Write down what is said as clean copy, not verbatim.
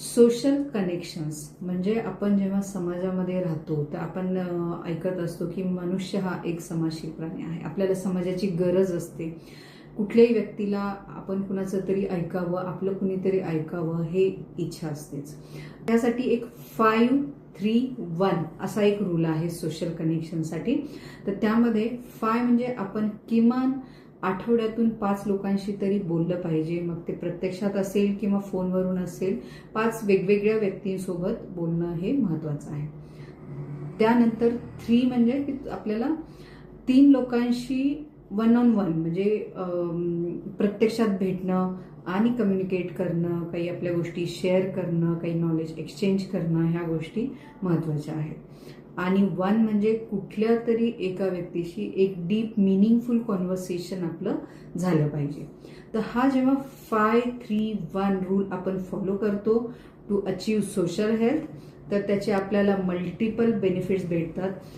Social connections म्हणजे आपण जेव्हा समाजामध्ये राहतो तर आपण ऐकत असतो की मनुष्य हा एक समाजशील प्राणी आहे. आपल्याला समाजाची गरज असते. कुठल्याही व्यक्तीला आपण कुणाचं तरी ऐकावं, आपलं कुणीतरी ऐकावं हे इच्छा असतेच. त्यासाठी एक 5-3-1 असा एक रूल आहे सोशल कनेक्शनसाठी. तर त्यामध्ये 5 म्हणजे आपण किमान आठवड्यातून 5 लोकांशी तरी बोललं पाहिजे. मग ते प्रत्यक्षात असेल किंवा फोनवरून असेल, 5 वेगवेगळ्या व्यक्तींसोबत बोलणं हे महत्वाचं आहे. त्यानंतर 3 म्हणजे की आपल्याला 3 लोकांशी 1-on-1 म्हणजे प्रत्यक्षात भेटणं आणि कम्युनिकेट करणं, काही आपल्या गोष्टी शेअर करणं, काही नॉलेज एक्सचेंज करणं, ह्या गोष्टी महत्वाच्या आहेत. आणि 1 म्हणजे कुठल्या तरी एका व्यक्तीशी एक डीप मिनिंगफुल कॉन्व्हर्सेशन आपलं झालं पाहिजे. तर हा जेव्हा 5-3-1 रूल आपण फॉलो करतो टू अचीव सोशल हेल्थ, तर त्याचे आपल्याला मल्टिपल बेनिफिट्स भेटतात.